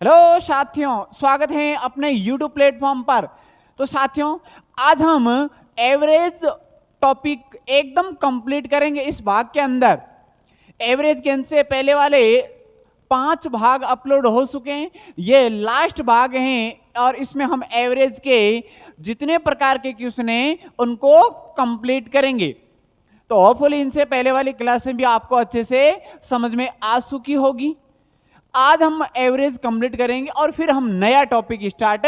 Hello साथियों, स्वागत है अपने YouTube प्लेटफॉर्म पर। तो साथियों, आज हम एवरेज टॉपिक एकदम कंप्लीट करेंगे इस भाग के अंदर। एवरेज गेन से पहले वाले 5 भाग अपलोड हो चुके हैं, ये लास्ट भाग हैं और इसमें हम एवरेज के जितने प्रकार के क्वेश्चन हैं उनको कंप्लीट करेंगे। तो होपफुली इनसे पहले वाली क्लास में भी आपको अच्छे से समझ में आ चुकी होगी। आज हम एवरेज कंप्लीट करेंगे और फिर हम नया टॉपिक स्टार्ट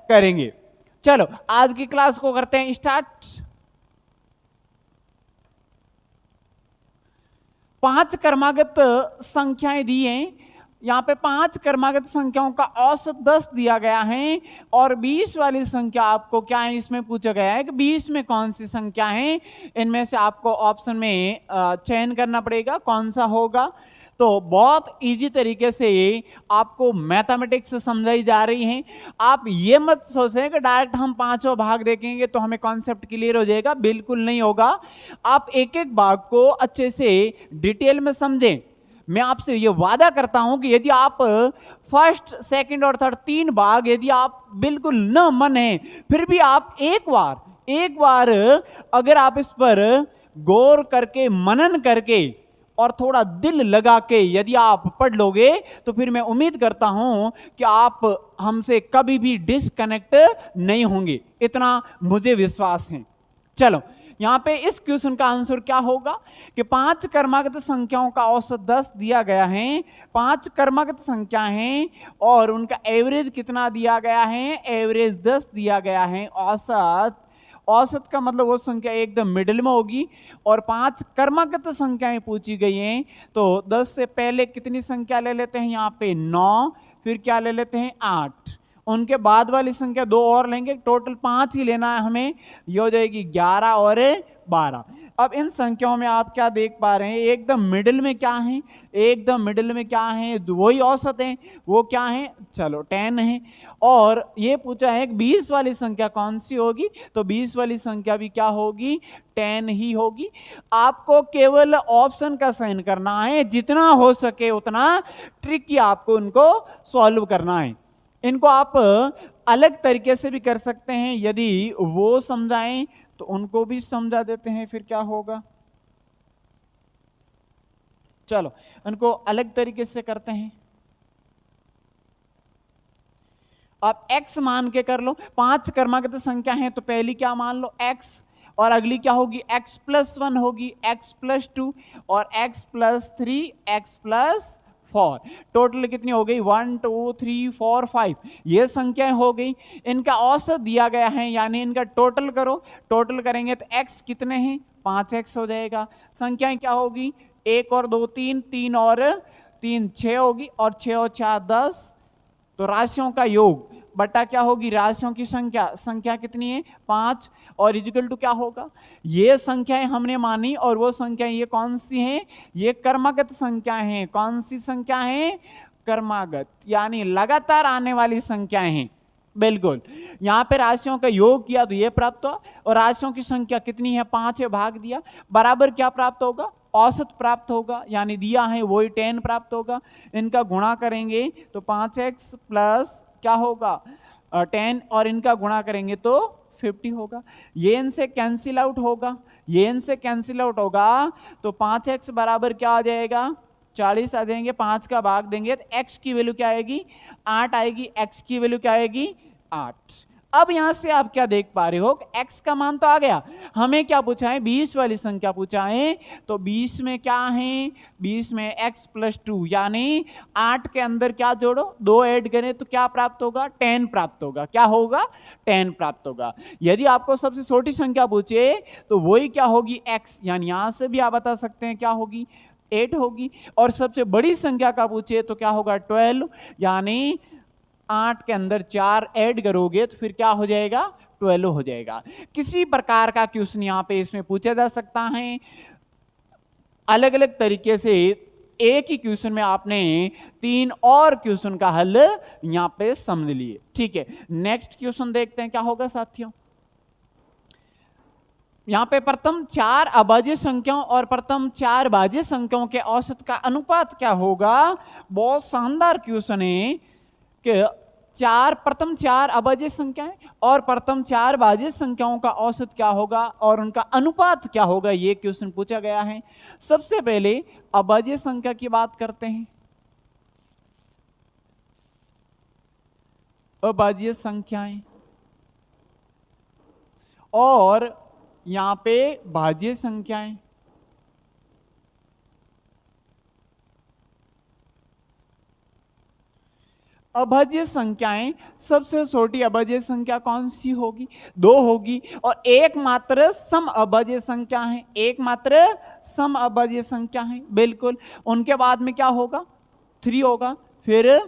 करेंगे। चलो आज की क्लास को करते हैं स्टार्ट। 5 क्रमागत संख्याएं दी हैं। यहाँ पे 5 क्रमागत संख्याओं का औसत 10 दिया गया है और 20 वाली संख्या आपको क्या है इसमें पूछा गया है कि 20 में कौन सी संख्या है, इनमें से आपको ऑप्शन में चयन करना पड़ेगा कौन सा होगा। तो बहुत इजी तरीके से आपको मैथमेटिक्स समझाई जा रही है। आप ये मत सोचें कि डायरेक्ट हम 5वां भाग देखेंगे तो हमें कॉन्सेप्ट क्लियर हो जाएगा, बिल्कुल नहीं होगा। आप एक एक भाग को अच्छे से डिटेल में समझें। मैं आपसे ये वादा करता हूं कि यदि आप फर्स्ट, सेकंड और थर्ड 3 भाग यदि आप बिल्कुल न मन है, फिर भी आप एक बार अगर आप इस पर गौर करके मनन करके और थोड़ा दिल लगा के यदि आप पढ़ लोगे तो फिर मैं उम्मीद करता हूं कि आप हमसे कभी भी डिस्कनेक्ट नहीं होंगे, इतना मुझे विश्वास है। चलो यहां पे इस क्वेश्चन का आंसर क्या होगा कि 5 क्रमागत संख्याओं का औसत 10 दिया गया है। 5 क्रमागत संख्या हैं और उनका एवरेज कितना दिया गया है, एवरेज 10 दिया गया है। औसत का मतलब वो संख्या एकदम मिडिल में होगी और 5 क्रमागत संख्याएं पूछी गई हैं। तो 10 से पहले कितनी संख्या ले लेते हैं, यहाँ पे 9, फिर क्या ले लेते हैं 8, उनके बाद वाली संख्या 2 और लेंगे, टोटल 5 ही लेना है हमें। ये हो जाएगी 11 और 12। अब इन संख्याओं में आप क्या देख पा रहे हैं, एकदम मिडिल में क्या है, एकदम मिडिल में क्या है, वही औसत है, वो क्या है, चलो 10 है। और ये पूछा है कि 20 वाली संख्या कौन सी होगी, तो 20 वाली संख्या भी क्या होगी, 10 ही होगी। आपको केवल ऑप्शन का साइन करना है, जितना हो सके उतना ट्रिकी आपको उनको सॉल्व करना है। इनको आप अलग तरीके से भी कर सकते हैं, यदि वो समझाएं तो उनको भी समझा देते हैं, फिर क्या होगा। चलो उनको अलग तरीके से करते हैं। आप x मान के कर लो, 5 क्रमागत संख्या है तो पहली क्या मान लो x, और अगली क्या होगी x + 1 होगी, x + 2 और x + 3, x + 4। टोटल कितनी हो गई, 1 2 3 4 5, ये संख्याएं हो गई। इनका औसत दिया गया है, यानी इनका टोटल करो, टोटल करेंगे तो x कितने हैं, 5x हो जाएगा। संख्याएं क्या होगी, 1 और 2 3, 3 और 3 6 होगी, और 6 और 4 10। तो राशियों का योग बटा क्या होगी, राशियों की संख्या, संख्या कितनी है 5, और इक्वल टू क्या होगा, ये संख्याएं हमने मानी और वो संख्याएं ये कौन सी हैं, ये क्रमागत संख्याएं हैं। कौन सी संख्या हैं, क्रमागत, यानी लगातार आने वाली संख्याएं हैं। बिल्कुल, यहाँ पे राशियों का योग किया तो ये प्राप्त हुआ, और राशियों की संख्या कितनी है 5 है, भाग दिया, बराबर क्या प्राप्त होगा, औसत प्राप्त होगा, यानी दिया है वही 10 प्राप्त होगा। इनका गुणा करेंगे तो 5x प्लस क्या होगा 10, और इनका गुणा करेंगे तो 50 होगा। ये इनसे कैंसिल आउट होगा, ये इनसे कैंसिल आउट होगा, तो 5x बराबर क्या आ जाएगा, 40 आ जाएंगे। 5 का भाग देंगे तो x की वैल्यू क्या आएगी, 8 आएगी, x की वैल्यू क्या आएगी, 8। अब यहां से आप क्या देख पा रहे हो, x का मान तो आ गया, हमें क्या पूछा है, 20 वाली संख्या पूछा है। तो 20 में क्या है, 20 में x + 2, यानी 8 के अंदर क्या जोड़ो, 2 ऐड करें तो क्या प्राप्त होगा, 10 प्राप्त होगा। क्या होगा, 10 प्राप्त होगा। यदि आपको सबसे छोटी संख्या पूछे तो वही क्या होगी, x, यानी यहां से भी आप बता सकते हैं क्या होगी, 8 होगी। और सबसे बड़ी संख्या का पूछे तो क्या होगा, 12, यानी 8 के अंदर 4 ऐड करोगे तो फिर क्या हो जाएगा, 12 हो जाएगा। किसी प्रकार का क्वेश्चन यहाँ पे इसमें पूछा जा सकता है, अलग अलग तरीके से। एक ही क्वेश्चन में आपने 3 और क्वेश्चन का हल यहाँ पे समझ लिए। ठीक है, नेक्स्ट क्वेश्चन देखते हैं क्या होगा साथियों। यहाँ पे प्रथम 4 अभाज्य संख्याओं और प्रथम 4 भाज्य संख्याओं के औसत का अनुपात क्या होगा। बहुत शानदार क्वेश्चन है। कि प्रथम चार अभाज्य संख्याएं और प्रथम चार भाज्य संख्याओं का औसत क्या होगा और उनका अनुपात क्या होगा, ये क्वेश्चन पूछा गया है। सबसे पहले अभाज्य संख्या की बात करते हैं। अभाज्य संख्याएं और यहां पे भाज्य संख्याएं। अभाज्य संख्याएं, सबसे छोटी अभाज्य संख्या कौन सी होगी? 2 होगी। और एकमात्र सम अभाज्य संख्या है, एकमात्र सम अभाज्य संख्या है, बिल्कुल। उनके बाद में क्या होगा? 3 होगा, फिर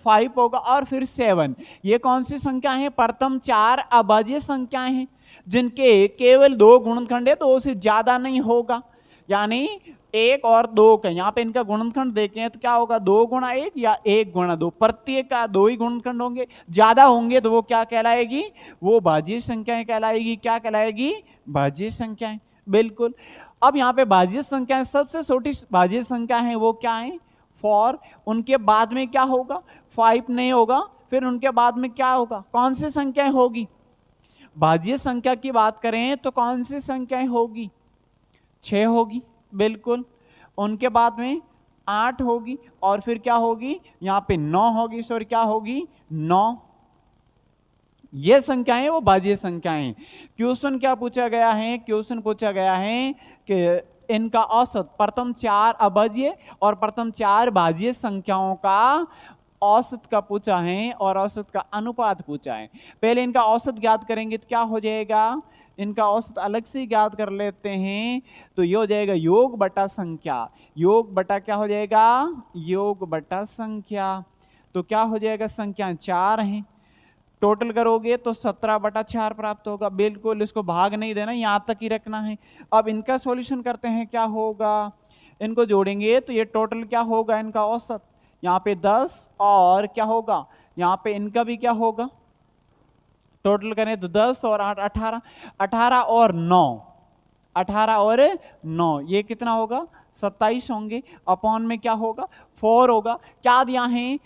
5 होगा और फिर 7। ये कौन सी संख्या है? प्रथम चार अभाज्य संख्याएं हैं जिनके केवल 2 गुणनखंड है, 2 से ज्यादा नहीं होगा। यानी 1 और 2 का यहाँ पे इनका गुणनखंड देखें तो क्या होगा? 2 गुणा 1 या 1 गुणा 2, प्रत्येक का 2 ही गुणनखंड होंगे। ज्यादा होंगे तो वो क्या कहलाएगी? वो भाज्य संख्याएं कहलाएगी। क्या कहलाएगी? भाज्य संख्याएं, बिल्कुल। अब यहाँ पे भाज्य संख्याएं, सबसे छोटी भाज्य संख्या है वो क्या है? 4। उनके बाद में क्या होगा? 5 नहीं होगा। फिर उनके बाद में क्या होगा? कौन सी संख्याएं होगी? भाज्य संख्या की बात करें तो कौन सी संख्याएं होगी? 6 होगी, बिल्कुल। उनके बाद में 8 होगी और फिर क्या होगी? यहाँ पे 9 होगी। सॉरी, क्या होगी? 9। ये संख्याएं वो भाज्य संख्याएं। क्वेश्चन क्या पूछा गया है? क्वेश्चन पूछा गया है कि इनका औसत, प्रथम चार अभाज्य और प्रथम चार भाज्य संख्याओं का औसत का पूछा है और औसत का अनुपात पूछा है। पहले इनका औसत ज्ञात करेंगे तो क्या हो जाएगा? इनका औसत अलग से ज्ञात कर लेते हैं तो ये हो जाएगा योग बटा संख्या। योग बटा क्या हो जाएगा? योग बटा संख्या। तो क्या हो जाएगा? संख्या 4 हैं, टोटल करोगे तो 17/4 प्राप्त होगा। बिल्कुल, इसको भाग नहीं देना, यहां तक ही रखना है। अब इनका सॉल्यूशन करते हैं, क्या होगा? इनको जोड़ेंगे तो ये टोटल क्या होगा? इनका औसत यहाँ पे 10 और क्या होगा? यहाँ पे इनका भी क्या होगा? टोटल करें तो 10 और 8 18, 18 और 9, 18 और 9 ये कितना होगा? 27 होंगे। अपॉन में क्या होगा? 4 होगा। क्या दिया है?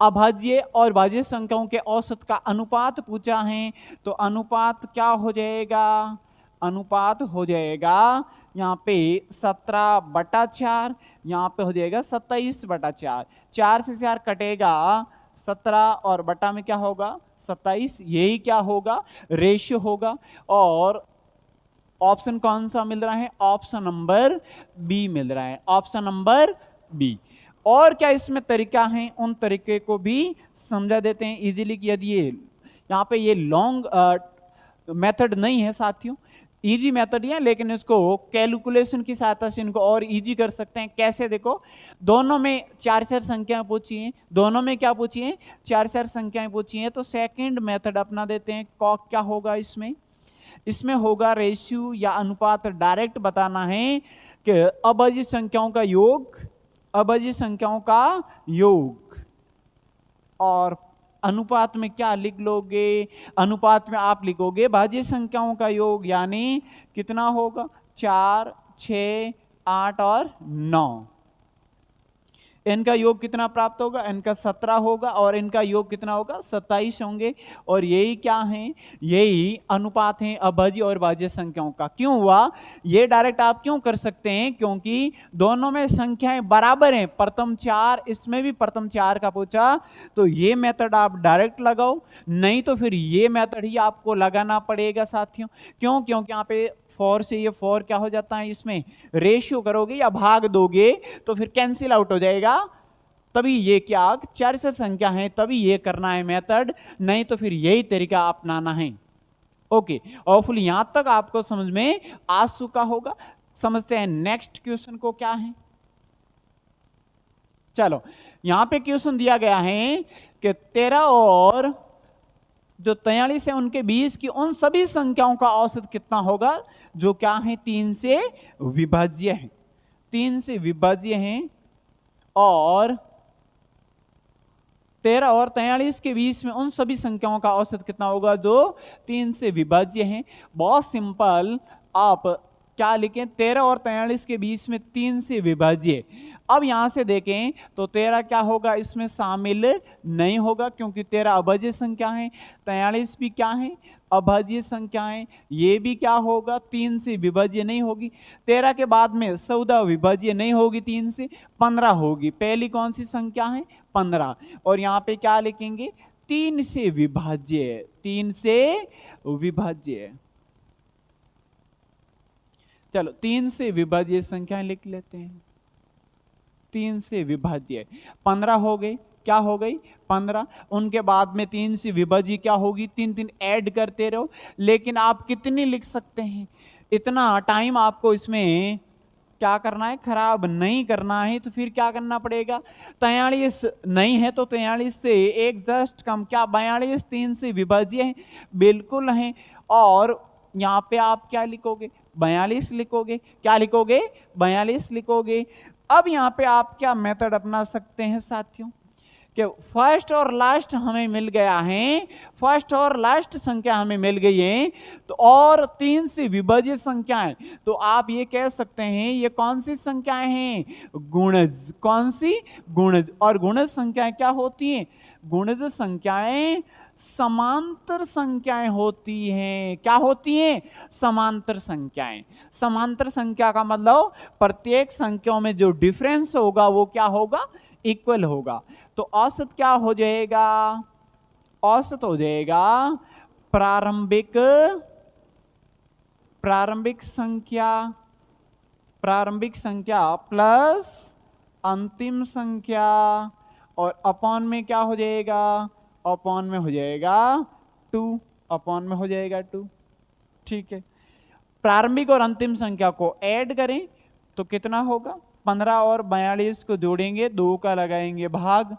अभाज्य और भाज्य संख्याओं के औसत का अनुपात पूछा है। तो अनुपात क्या हो जाएगा? अनुपात हो जाएगा यहाँ पे 17/4, यहाँ पे हो जाएगा 27/4। 4 से 4 कटेगा, 17 और बटा में क्या होगा? 27। यही क्या होगा? रेशियो होगा। और ऑप्शन कौन सा मिल रहा है? ऑप्शन नंबर बी मिल रहा है, ऑप्शन नंबर बी। और क्या इसमें तरीका है? उन तरीके को भी समझा देते हैं इजीली कि यदि ये यहाँ पे ये लॉन्ग मेथड नहीं है साथियों, इजी मेथड ही है, लेकिन इसको कैलकुलेशन की सहायता से इनको और इजी कर सकते हैं। कैसे? देखो, दोनों में 4-4 संख्याएं पूछी हैं, दोनों में क्या पूछी हैं? 4-4 संख्याएं पूछी हैं। तो सेकंड मेथड अपना देते हैं। क्या होगा इसमें? इसमें होगा रेशियो या अनुपात। डायरेक्ट बताना है कि अभाज्य संख्याओं का योग, अभाज्य संख्याओं का योग, और अनुपात में क्या लिख लोगे? अनुपात में आप लिखोगे भाज्य संख्याओं का योग, यानी कितना होगा? 4, 6, 8 और 9। इनका योग कितना प्राप्त होगा? इनका 17 होगा और इनका योग कितना होगा? 27 होंगे। और यही क्या है? यही अनुपात है अभाज्य और भाज्य संख्याओं का। क्यों हुआ? ये डायरेक्ट आप क्यों कर सकते हैं? क्योंकि दोनों में संख्याएं बराबर हैं। प्रथम चार, इसमें भी प्रथम चार का पूछा, तो ये मेथड आप डायरेक्ट लगाओ, नहीं तो फिर ये मेथड ही आपको लगाना पड़ेगा साथियों। क्यों? क्योंकि यहाँ पे 4 से ये 4 क्या हो जाता है? इसमें रेशियो करोगे या भाग दोगे तो फिर कैंसिल आउट हो जाएगा। तभी ये क्या 4 से संख्या है, तभी ये करना है मेथड, नहीं तो फिर यही तरीका अपनाना है। ओके, होपफुली यहां तक आपको समझ में आ चुका होगा। समझते हैं नेक्स्ट क्वेश्चन को क्या है। चलो, यहां पे क्वेश्चन दिया गया है कि 13 और जो 43 है उनके बीच की उन सभी संख्याओं का औसत कितना होगा जो क्या है? 3 से विभाज्य है, 3 से विभाज्य हैं। और 13 और 43 के बीच में उन सभी संख्याओं का औसत कितना होगा जो 3 से विभाज्य हैं। बहुत सिंपल, आप क्या लिखें? 13 और 43 के बीच में 3 से विभाज्य। अब यहां से देखें तो 13 क्या होगा, इसमें शामिल नहीं होगा क्योंकि 13 अभाज्य संख्या है। 43 भी क्या है, अभाज्य संख्या है। ये भी क्या होगा, 3 से विभाज्य नहीं होगी। 13 के बाद में 14 विभाज्य नहीं होगी, 3 से 15 होगी। पहली कौन सी संख्या है, 15। और यहाँ पे क्या लिखेंगे, 3 से विभाज्य, 3 से विभाज्य। चलो 3 से विभाज्य संख्या लिख लेते हैं। 3 से विभाज्य 15 हो गई, क्या हो गई 15। उनके बाद में 3 से विभाज्य क्या होगी, 3 3 ऐड करते रहो। लेकिन आप कितनी लिख सकते हैं, इतना टाइम आपको इसमें क्या करना है, खराब नहीं करना है। तो फिर क्या करना पड़ेगा, 43 नहीं है तो 43 से एक जस्ट कम, क्या 42 3 से विभाज्य है, बिल्कुल है। और यहाँ पे आप क्या लिखोगे, 42 लिखोगे। क्या लिखोगे, 42 लिखोगे। अब यहाँ पे आप क्या मेथड अपना सकते हैं साथियों, कि फर्स्ट और लास्ट हमें मिल गया है, फर्स्ट और लास्ट संख्या हमें मिल गई है, तो और 3 से विभाज्य संख्याएं, तो आप ये कह सकते हैं ये कौन सी संख्याएं हैं, गुणज। कौन सी, गुणज। और गुणज संख्याएं क्या होती हैं, गुणज संख्याएं समांतर संख्याएं होती हैं। क्या होती हैं, समांतर संख्याएं। समांतर संख्या का मतलब प्रत्येक संख्याओं में जो डिफरेंस होगा वो क्या होगा, इक्वल होगा। तो औसत क्या हो जाएगा, औसत हो जाएगा प्रारंभिक संख्या प्लस अंतिम संख्या, और अपॉन में क्या हो जाएगा, अपॉन में हो जाएगा 2, अपॉन में हो जाएगा 2। ठीक है, प्रारंभिक और अंतिम संख्या को ऐड करें तो कितना होगा, 15 और 42 को जोड़ेंगे, 2 का लगाएंगे भाग,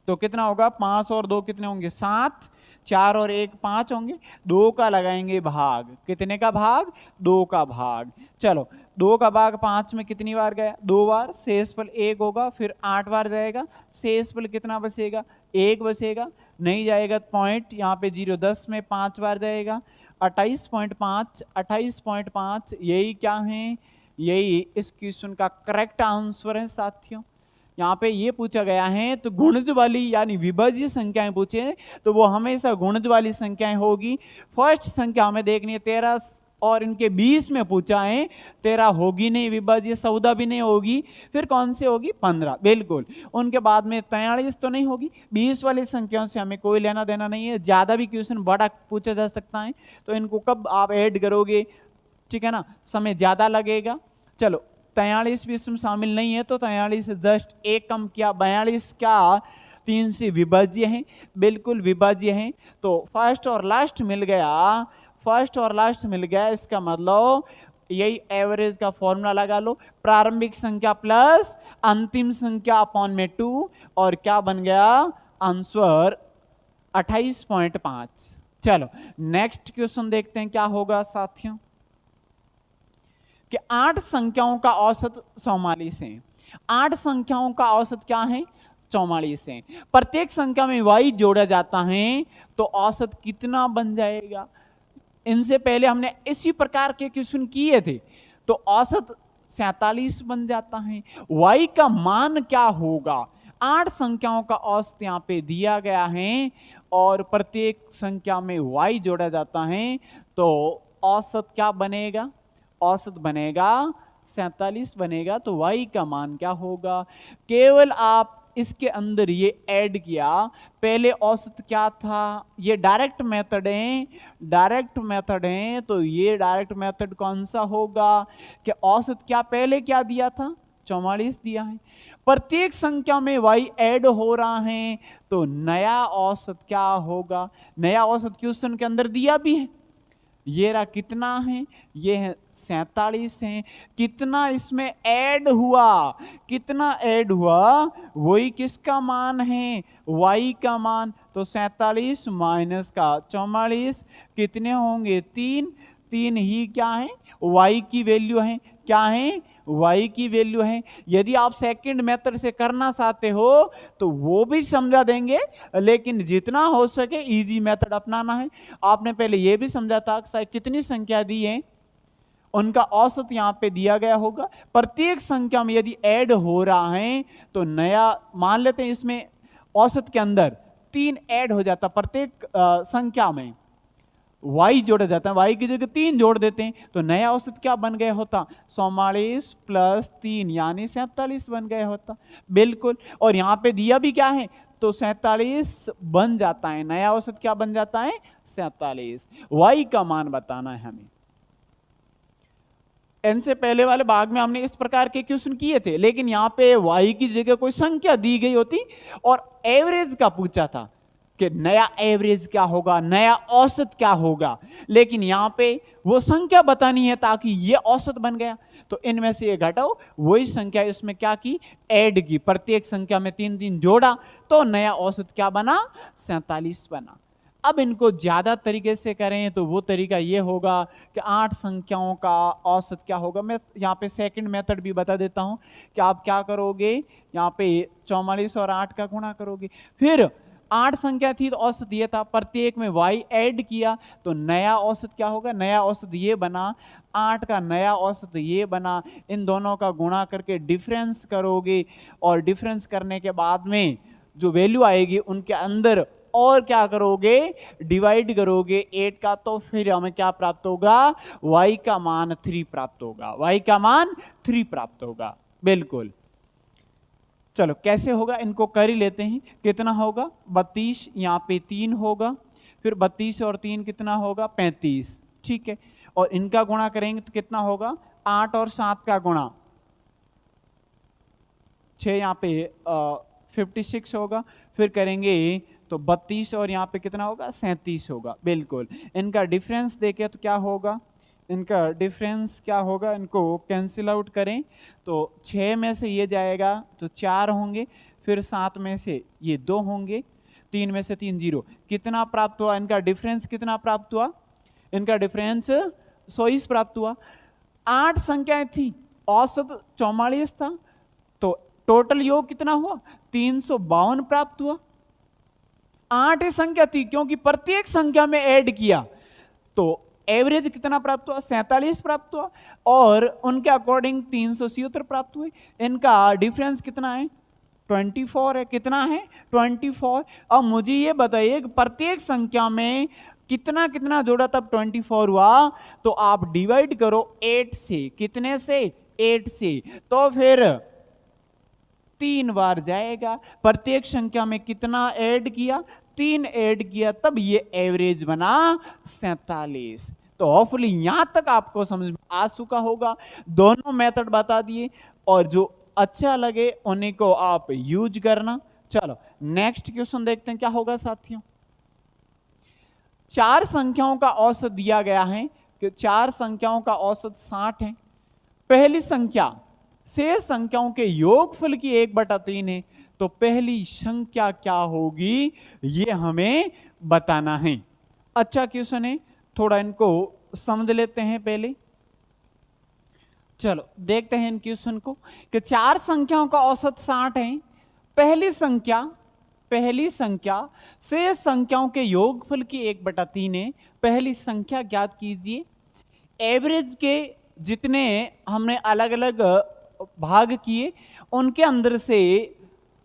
तो कितना होगा, 5 और 2 कितने होंगे, 7, 4 और 1 5 होंगे, 2 का लगाएंगे भाग। कितने का भाग, 2 का भाग। चलो 2 का भाग 5 में कितनी बार गया, 2 बार, शेषफल 1 होगा, फिर 8 बार जाएगा, शेषफल कितना बचेगा, 1 बचेगा, नहीं जाएगा पॉइंट, यहाँ पे 0, 10 में 5 बार जाएगा, 28.5, 28.5 यही क्या है, यही इस क्वेश्चन का करेक्ट आंसर है साथियों। यहाँ पे ये पूछा गया है तो गुणज वाली यानी विभाज्य संख्याएं पूछे तो वो हमेशा गुणज वाली संख्याएं होगी। फर्स्ट संख्या हमें देखनी है 13 और इनके 20 में पूछा है, 13 होगी नहीं विभाज्य, 14 भी नहीं होगी, फिर कौन सी होगी, 15 बिल्कुल। उनके बाद में 43 तो नहीं होगी। 20 वाली संख्याओं से हमें कोई लेना देना नहीं है, ज्यादा भी क्वेश्चन बड़ा पूछा जा सकता है, तो इनको कब आप ऐड करोगे, ठीक है ना, समय ज्यादा लगेगा। चलो 43 भी इसमें शामिल नहीं है तो 43 से जस्ट एक कम किया, 42 क्या 3 से विभाज्य है, बिल्कुल विभाज्य है। तो फर्स्ट और लास्ट मिल गया, फर्स्ट और लास्ट मिल गया, इसका मतलब यही एवरेज का फॉर्मूला लगा लो, प्रारंभिक संख्या प्लस अंतिम संख्या अपॉन में 2, और क्या बन गया आंसर 28.5। चलो नेक्स्ट क्वेश्चन देखते हैं क्या होगा साथियों, कि 8 संख्याओं का औसत 44 है। 8 संख्याओं का औसत क्या है, 44 है। प्रत्येक संख्या में y जोड़ा जाता है तो औसत कितना बन जाएगा। इनसे पहले हमने इसी प्रकार के क्वेश्चन किए थे, तो औसत 47 बन जाता है। y का मान क्या होगा, 8 संख्याओं का औसत यहाँ पे दिया गया है और प्रत्येक संख्या में y जोड़ा जाता है, तो औसत क्या बनेगा, औसत बनेगा 47 बनेगा। तो y का मान क्या होगा, केवल आप इसके अंदर ये ऐड किया, पहले औसत क्या था, ये डायरेक्ट मेथड है, डायरेक्ट मेथड है, तो ये डायरेक्ट मेथड कौन सा होगा कि औसत क्या पहले क्या दिया था, 44 दिया है। प्रत्येक संख्या में y ऐड हो रहा है तो नया औसत क्या होगा, नया औसत क्वेश्चन के अंदर दिया भी है, ये रहा कितना है, ये है 47 है। कितना इसमें ऐड हुआ, कितना ऐड हुआ, वही किसका मान है, y का मान। तो 47 माइनस का 44 कितने होंगे, 3। 3 ही क्या है, y की वैल्यू है, क्या है, y की वैल्यू है। यदि आप सेकंड मेथड से करना चाहते हो तो वो भी समझा देंगे, लेकिन जितना हो सके इजी मेथड अपनाना है। आपने पहले ये भी समझा था कि कितनी संख्या दी है, उनका औसत यहाँ पे दिया गया होगा। प्रत्येक संख्या में यदि ऐड हो रहा है तो नया मान लेते हैं, इसमें औसत के अंदर 3 ऐड हो जाता, प्रत्येक संख्या में y जोड़ा जाता है, y की जगह 3 जोड़ देते हैं तो नया औसत क्या बन गया होता, 44 प्लस 3 यानी 47 बन गया होता। बिल्कुल, और यहाँ पे दिया भी क्या है तो 47 बन जाता है, नया औसत क्या बन जाता है 47। y का मान बताना है हमें। इनसे पहले वाले भाग में हमने इस प्रकार के क्वेश्चन किए थे, लेकिन यहाँ पे y की जगह कोई संख्या दी गई होती और एवरेज का पूछा था कि नया एवरेज क्या होगा, नया औसत क्या होगा, लेकिन यहाँ पे वो संख्या बतानी है ताकि ये औसत बन गया। तो इनमें से ये घटाओ, वही संख्या इसमें क्या की, ऐड की, प्रत्येक संख्या में 3 जोड़ा तो नया औसत क्या बना, 47 बना। अब इनको ज्यादा तरीके से करें तो वो तरीका ये होगा कि 8 संख्याओं का औसत क्या होगा। मैं यहाँ पे सेकंड मेथड भी बता देता हूँ कि आप क्या करोगे, यहाँ पे 44 और 8 का गुणा करोगे, फिर 8 संख्या थी तो औसत ये था, प्रत्येक में y ऐड किया तो नया औसत क्या होगा, नया औसत ये बना, 8 का नया औसत ये बना। इन दोनों का गुणा करके डिफरेंस करोगे और डिफरेंस करने के बाद में जो वैल्यू आएगी उनके अंदर और क्या करोगे, डिवाइड करोगे 8 का, तो फिर हमें क्या प्राप्त होगा, y का मान 3 प्राप्त होगा, y का मान 3 प्राप्त होगा। बिल्कुल, चलो कैसे होगा इनको कर ही लेते हैं। कितना होगा 32, यहाँ पे 3 होगा, फिर 32 और 3 कितना होगा 35, ठीक है, और इनका गुणा करेंगे तो कितना होगा 8 और 7 का गुणा 6, यहाँ पे 56 होगा, फिर करेंगे तो 32 और यहाँ पे कितना होगा 37 होगा। बिल्कुल, इनका डिफरेंस देखें तो क्या होगा, इनका डिफरेंस क्या होगा, इनको कैंसिल आउट करें तो 6 में से ये जाएगा तो 4 होंगे, फिर 7 में से ये 2 होंगे, 3 में से 3 0, कितना प्राप्त हुआ, इनका डिफरेंस कितना प्राप्त हुआ, इनका डिफरेंस 100 प्राप्त हुआ। 8 संख्याएं थी, औसत 44 था, तो टोटल योग कितना हुआ 352 प्राप्त हुआ। 8 ही संख्या थी क्योंकि प्रत्येक संख्या में ऐड किया तो एवरेज कितना प्राप्त हुआ 47 प्राप्त हुआ, और उनके अकॉर्डिंग 376 प्राप्त हुए। इनका डिफरेंस कितना है 24 है, कितना है 24। अब मुझे ये बताइए कि प्रत्येक संख्या में कितना कितना जोड़ा तब 24 हुआ, तो आप डिवाइड करो 8 से, कितने से 8 से, तो फिर 3 बार जाएगा। प्रत्येक संख्या में कितना ऐड किया 3 ऐड किया, तब ये एवरेज बना 47। तो होपफुली यहां तक आपको समझ में आ चुका होगा। दोनों मेथड बता दिए और जो अच्छा लगे उन्हीं को आप यूज करना। चलो नेक्स्ट क्वेश्चन देखते हैं क्या होगा साथियों। 4 संख्याओं का औसत दिया गया है कि 4 संख्याओं का औसत 60 है। पहली संख्या शेष संख्याओं के योगफल की 1/3 है, तो पहली संख्या क्या होगी ये हमें बताना है। अच्छा क्वेश्चन है, थोड़ा इनको समझ लेते हैं पहले। चलो देखते हैं इन क्वेश्चन को कि 4 संख्याओं का औसत 60 है। पहली संख्या शेष संख्याओं के योगफल की 1/3 है। पहली संख्या ज्ञात कीजिए। एवरेज के जितने हमने अलग अलग भाग किए उनके अंदर से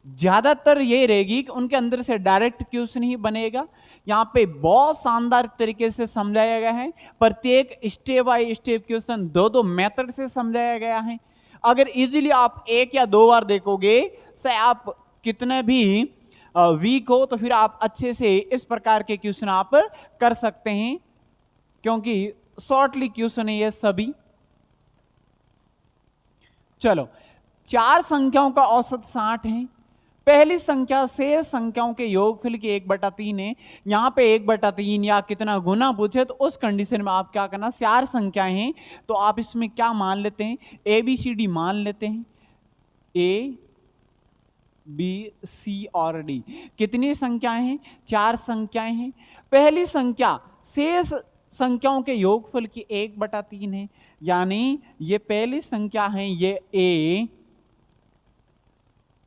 ज्यादातर ये रहेगी कि उनके अंदर से डायरेक्ट क्वेश्चन ही बनेगा। यहाँ पे बहुत शानदार तरीके से समझाया गया है, प्रत्येक step by step question 2-2 method से समझाया गया है। अगर इजीली आप 1 या 2 बार देखोगे, से आप कितने भी वीक हो तो फिर आप अच्छे से इस प्रकार के क्वेश्चन आप कर सकते हैं, क्योंकि शॉर्टली क्वेश्चन है ये सभी। चलो 4 संख्याओं का औसत 60 है। पहली संख्या शेष संख्याओं के योगफल की 1/3 है। यहां पे 1/3 या कितना गुना पूछे तो उस कंडीशन में आप क्या करना, 4 संख्याएं हैं तो आप इसमें क्या मान लेते हैं, ABCD मान लेते हैं, A B C और D। कितनी संख्याएं हैं 4 संख्याएं हैं। पहली संख्या शेष संख्याओं के योगफल की 1/3 है, यानी ये पहली संख्या है, ये A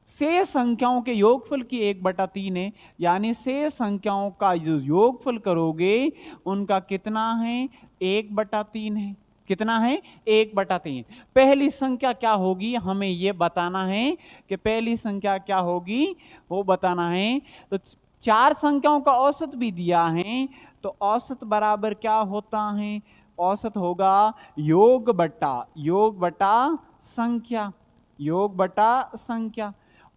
शेष संख्याओं के योगफल की 1/3 है, यानी शेष संख्याओं का जो योगफल करोगे उनका कितना है 1/3 है। कितना है 1/3। पहली संख्या क्या होगी हमें ये बताना है कि पहली संख्या क्या होगी वो बताना है। तो 4 संख्याओं का औसत भी दिया है, तो औसत बराबर क्या होता है, औसत होगा योग बटा संख्या, योग बटा संख्या।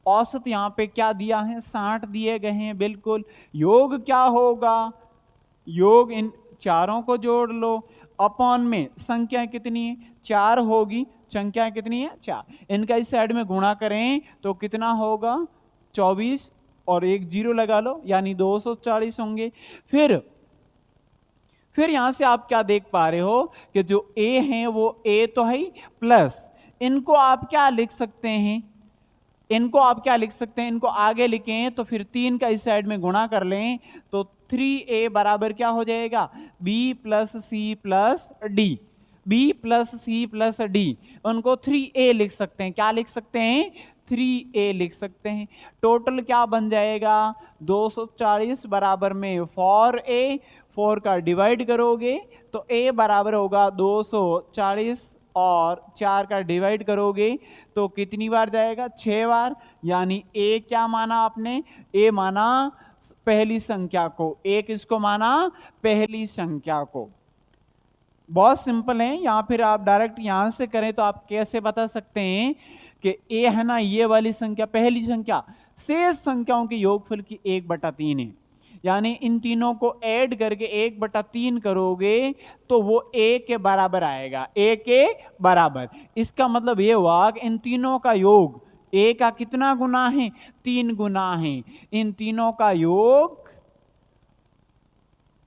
औसत यहाँ पे क्या दिया है 60 दिए गए हैं, बिल्कुल। योग क्या होगा, योग इन चारों को जोड़ लो, अपॉन में संख्या कितनी है 4 होगी, संख्या कितनी है 4, इनका इस साइड में गुणा करें तो कितना होगा 24 और एक जीरो लगा लो, यानी 240 होंगे। फिर यहां से आप क्या देख पा रहे हो कि जो a है वो a तो है प्लस, इनको आप क्या लिख सकते हैं, इनको आप क्या लिख सकते हैं, इनको आगे लिखें तो फिर 3 का इस साइड में गुणा कर लें तो 3a बराबर क्या हो जाएगा b plus C plus D, b plus C plus D, उनको 3a लिख सकते हैं। क्या लिख सकते हैं 3a लिख सकते हैं। टोटल क्या बन जाएगा 240 बराबर में 4a, 4 का डिवाइड करोगे तो a बराबर होगा 240 और 4 का डिवाइड करोगे तो कितनी बार जाएगा 6 बार, यानी a क्या माना आपने, a माना पहली संख्या को, a किसको माना पहली संख्या को। बहुत सिंपल है, या फिर आप डायरेक्ट यहां से करें तो आप कैसे बता सकते हैं कि a है ना ये वाली संख्या पहली संख्या शेष संख्याओं के योगफल की 1/3 है, यानी इन तीनों को ऐड करके 1/3 करोगे तो वो a के बराबर आएगा, a के बराबर। इसका मतलब ये हुआ कि इन तीनों का योग a का कितना गुना है 3 गुना है, इन तीनों का योग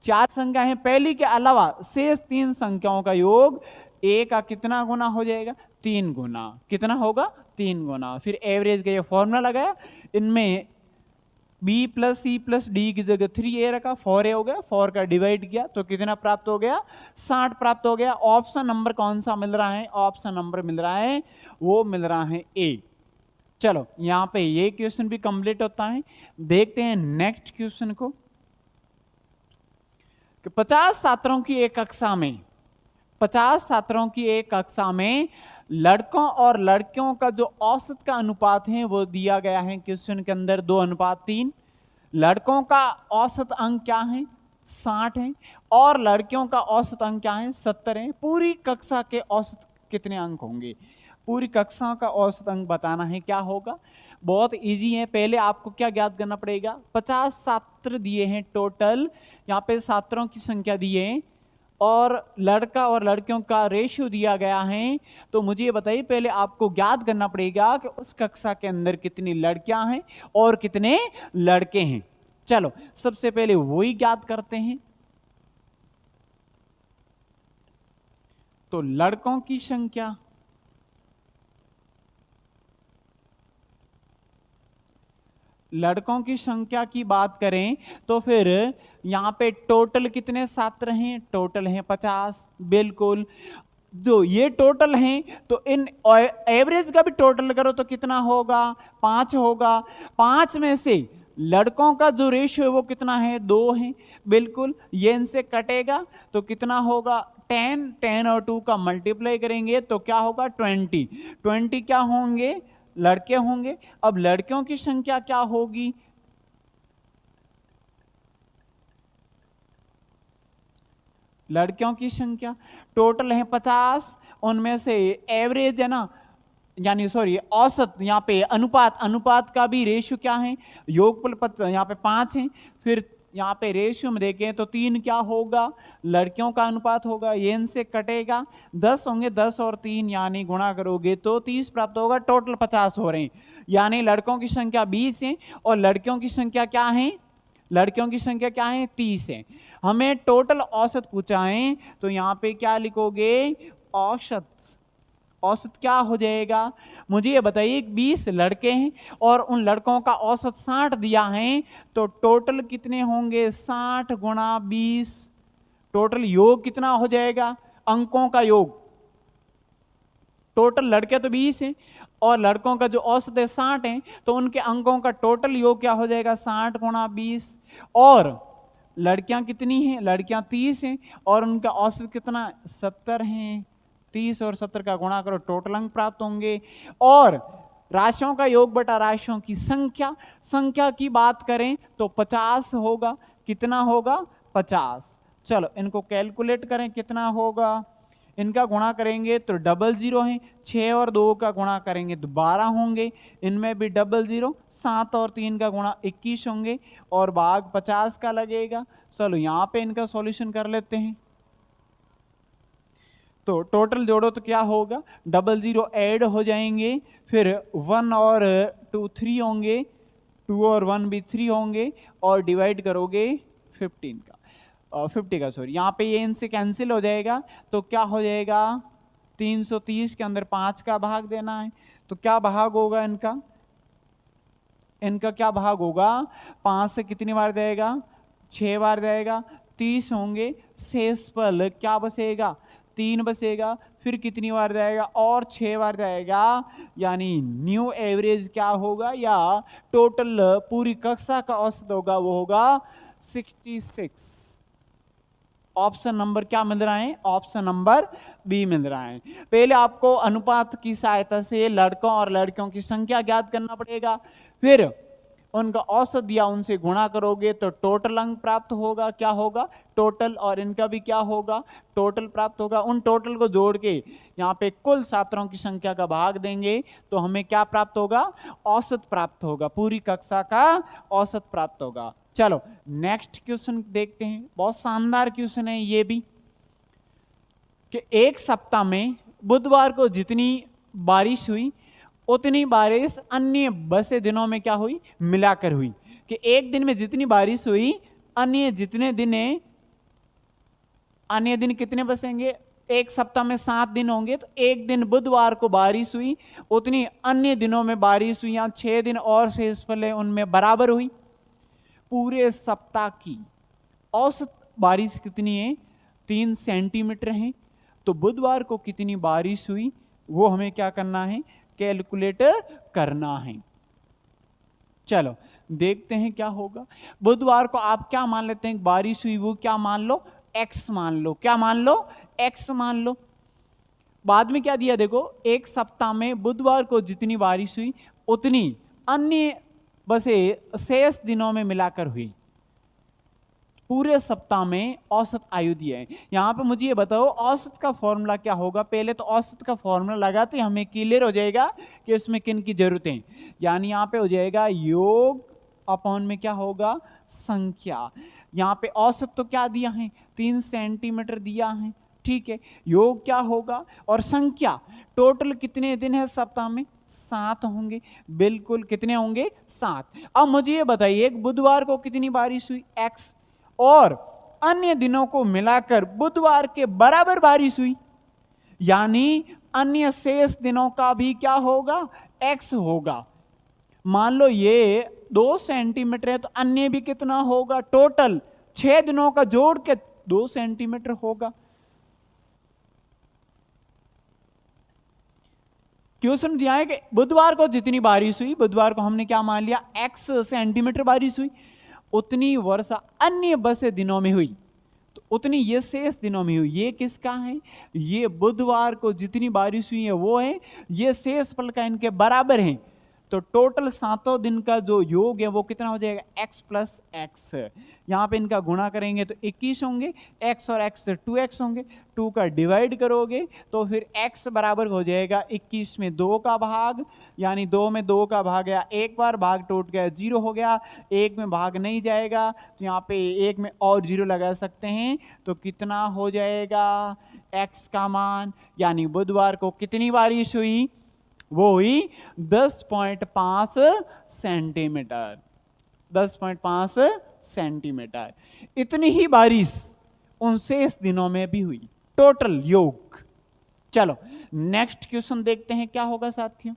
4 संख्या है पहली के अलावा शेष 3 संख्याओं का योग a का कितना गुना हो जाएगा 3 गुना, कितना होगा 3 गुना। फिर एवरेज का ये फॉर्मूला लगाया, इनमें b plus C plus D की जगह 3a रखा, 4a हो गया, 4 का डिवाइड किया तो कितना प्राप्त हो गया 60 प्राप्त हो गया। ऑप्शन नंबर कौन सा मिल रहा है, ऑप्शन नंबर मिल रहा है वो मिल रहा है a। चलो यहां पे ये क्वेश्चन भी कंप्लीट होता है। देखते हैं नेक्स्ट क्वेश्चन को कि 50 छात्रों की एक कक्षा में 50 छात्रों की एक कक्षा में लड़कों और लड़कियों का जो औसत का अनुपात है वो दिया गया है क्वेश्चन के अंदर 2:3। लड़कों का औसत अंक क्या है 60 है और लड़कियों का औसत अंक क्या है 70 है। पूरी कक्षा के औसत कितने अंक होंगे, पूरी कक्षा का औसत अंक बताना है। क्या होगा, बहुत इजी है। पहले आपको क्या ज्ञात करना पड़ेगा, 50 छात्र दिए हैं टोटल, यहाँ पे छात्रों की संख्या दी है और लड़का और लड़कियों का रेशियो दिया गया है। तो मुझे ये बताइए पहले आपको ज्ञात करना पड़ेगा कि उस कक्षा के अंदर कितनी लड़कियां हैं और कितने लड़के हैं। चलो सबसे पहले वही ज्ञात करते हैं। तो लड़कों की संख्या, लड़कों की संख्या की बात करें तो फिर यहां पे टोटल कितने छात्र हैं, टोटल हैं 50, बिल्कुल। जो ये टोटल हैं तो इन एवरेज का भी टोटल करो तो कितना होगा 5 होगा। 5 में से लड़कों का जो रेशियो है वो कितना है 2 है, बिल्कुल। ये इनसे कटेगा तो कितना होगा 10, 10 और 2 का मल्टीप्लाई करेंगे तो क्या होगा 20, 20 क्या होंगे लड़के होंगे। अब लड़कियों की संख्या क्या होगी, लड़कियों की संख्या टोटल है 50, उनमें से एवरेज है ना, यानी सॉरी औसत, यहाँ पे अनुपात, अनुपात का भी रेशियो क्या है योगफल यहाँ पे 5 है। फिर यहाँ पे रेशियो में देखें तो 3 क्या होगा लड़कियों का अनुपात होगा, ये इनसे कटेगा 10 होंगे, 10 और 3 यानी गुणा करोगे तो 30 प्राप्त होगा। टोटल 50 हो रहे हैं, यानी लड़कों की संख्या 20 है और लड़कियों की संख्या क्या है, लड़कियों की संख्या क्या है 30 है। हमें टोटल औसत पूछा है तो यहाँ पे क्या लिखोगे औसत, औसत क्या हो जाएगा मुझे ये बताइए। 20 लड़के हैं और उन लड़कों का औसत 60 दिया है तो टोटल कितने होंगे 60 गुणा 20, टोटल योग कितना हो जाएगा अंकों का योग। टोटल लड़के तो 20 हैं और लड़कों का जो औसत है 60 है तो उनके अंकों का टोटल योग क्या हो जाएगा 60 गुणा 20। और लड़कियां कितनी हैं, लड़कियां 30 हैं और उनका औसत कितना 70 हैं, 30 और 70 का गुणा करो, टोटल अंक प्राप्त होंगे। और राशियों का योग बटा राशियों की संख्या, संख्या की बात करें तो 50 होगा। कितना होगा? 50। चलो इनको कैलकुलेट करें, कितना होगा? इनका गुणा करेंगे तो डबल जीरो है, 6 और 2 का गुणा करेंगे तो 12 होंगे, इनमें भी डबल जीरो, 7 और 3 का गुणा 21 होंगे, और भाग 50 का लगेगा। चलो यहाँ पे इनका सॉल्यूशन कर लेते हैं। तो टोटल जोड़ो तो क्या होगा? डबल जीरो ऐड हो जाएंगे, फिर 1 और 2 3 होंगे, 2 और 1 भी 3 होंगे, और डिवाइड करोगे 15 का, 50 का सॉरी, यहाँ पे ये इनसे कैंसिल हो जाएगा। तो क्या हो जाएगा? 330 के अंदर 5 का भाग देना है। तो क्या भाग होगा इनका? इनका क्या भाग होगा? 5 से कितनी बार जाएगा? 6 बार जाएगा, 30 होंगे, शेष पल क्या बचेगा? 3 बचेगा, फिर कितनी बार जाएगा? और 6 बार जाएगा, यानी न्यू एवरेज क्या होगा, या टोटल पूरी कक्षा का औसत होगा, वो होगा 66। ऑप्शन नंबर क्या मिल रहा है? ऑप्शन नंबर बी मिल रहा है। पहले आपको अनुपात की सहायता से लड़कों और लड़कियों की संख्या ज्ञात करना पड़ेगा, फिर उनका औसत दिया, उनसे गुणा करोगे तो टोटल अंक प्राप्त होगा। क्या होगा? टोटल, और इनका भी क्या होगा? टोटल प्राप्त होगा। उन टोटल को जोड़ के यहाँ पे कुल छात्रों की संख्या का भाग देंगे तो हमें क्या प्राप्त होगा? औसत प्राप्त होगा, पूरी कक्षा का औसत प्राप्त होगा। चलो नेक्स्ट क्वेश्चन देखते हैं, बहुत शानदार क्वेश्चन है ये भी, कि एक सप्ताह में बुधवार को जितनी बारिश हुई उतनी बारिश अन्य बसे दिनों में क्या हुई? मिलाकर हुई। कि एक दिन में जितनी बारिश हुई, अन्य जितने दिन, अन्य दिन कितने बसेंगे? एक सप्ताह में 7 दिन होंगे, तो एक दिन बुधवार को बारिश हुई उतनी अन्य दिनों में बारिश हुई, या 6 दिन और शेष पले उनमें बराबर हुई। पूरे सप्ताह की औसत बारिश कितनी है? 3 सेंटीमीटर है। तो बुधवार को कितनी बारिश हुई वो हमें क्या करना है? कैलकुलेट करना है। चलो देखते हैं क्या होगा। बुधवार को आप क्या मान लेते हैं? बारिश हुई, वो क्या मान लो? x मान लो। क्या मान लो? x मान लो। बाद में क्या दिया देखो, एक सप्ताह में बुधवार को जितनी बारिश हुई उतनी अन्य बसे शेष दिनों में मिलाकर हुई। पूरे सप्ताह में औसत आयु दिया है। यहां पे मुझे ये बताओ औसत का फॉर्मूला क्या होगा? पहले तो औसत का फॉर्मूला लगाते हमें क्लियर हो जाएगा कि इसमें किन की जरूरत है। यानी यहां पे हो जाएगा योग अपॉन में क्या होगा? संख्या। यहां पे औसत तो क्या दिया है? 3 सेंटीमीटर दिया है, ठीक है। योग क्या होगा? और संख्या, टोटल कितने दिन है सप्ताह में? 7 होंगे। बिल्कुल, कितने होंगे? 7। अब मुझे ये बताइए बुधवार को कितनी बारिश हुई? x, और अन्य दिनों को मिलाकर बुधवार के बराबर बारिश हुई, यानी अन्य शेष दिनों का भी क्या होगा? x होगा। मान लो ये 2 सेंटीमीटर है तो अन्य भी कितना होगा? टोटल 6 दिनों का जोड़ के 2 सेंटीमीटर होगा। क्वेश्चन दिया है कि बुधवार को जितनी बारिश हुई, बुधवार को हमने क्या मान लिया? x सेंटीमीटर बारिश हुई, उतनी वर्षा अन्य बसे दिनों में हुई, तो उतनी ये शेष दिनों में हुई। ये किसका है? ये बुधवार को जितनी बारिश हुई है वो है, ये शेष पल का इनके बराबर है। तो टोटल 7 दिन का जो योग है वो कितना हो जाएगा? x plus x. यहाँ पे इनका गुणा करेंगे तो 21 होंगे, x और x से 2x होंगे, 2 का डिवाइड करोगे तो फिर x बराबर हो जाएगा 21 में 2 का भाग, यानी 2 में 2 का भाग गया, एक बार भाग टूट गया, 0 हो गया। 1 में भाग नहीं जाएगा तो यहाँ पे 1 में और 0 लगा सकते हैं, तो कितना हो जाएगा x का मान? यानी बुधवार को कितनी बारिश हुई? वो हुई 10.5 सेंटीमीटर। 10.5 सेंटीमीटर। इतनी ही बारिश उन शेष दिनों में भी हुई, टोटल योग। चलो नेक्स्ट क्वेश्चन देखते हैं क्या होगा साथियों।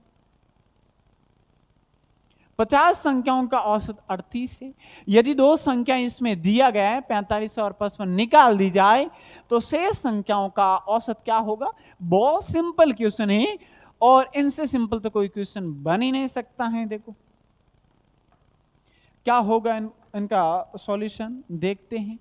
50 संख्याओं का औसत 38 है। यदि 2 संख्या इसमें दिया गया है 45 और 55 निकाल दी जाए तो शेष संख्याओं का औसत क्या होगा? बहुत सिंपल क्वेश्चन है, और इनसे सिंपल तो कोई क्वेश्चन बन ही नहीं सकता है। देखो क्या होगा इनका सॉल्यूशन देखते हैं।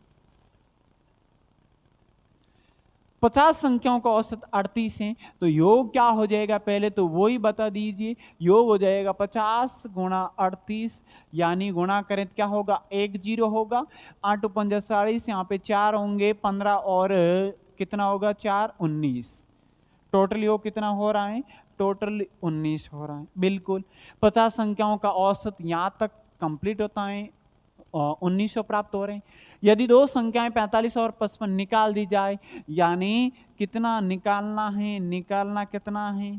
50 संख्याओं का औसत 38 है, तो योग क्या हो जाएगा पहले तो वो ही बता दीजिए। योग हो जाएगा 50 गुणा 38, यानी गुणा करें तो क्या होगा, 1 0 होगा, 8 पंजा 40, यहाँ पे 4 होंगे, 15 और कितना होगा 4 19। टोटल योग कितना हो रहा है, टोटल 19 हो रहा है। बिल्कुल 50 संख्याओं का औसत यहाँ तक कंप्लीट होता है, 1900 प्राप्त हो रहे हैं। यदि दो संख्याएं 45 और 55 निकाल दी जाए, यानी कितना निकालना है, निकालना कितना है,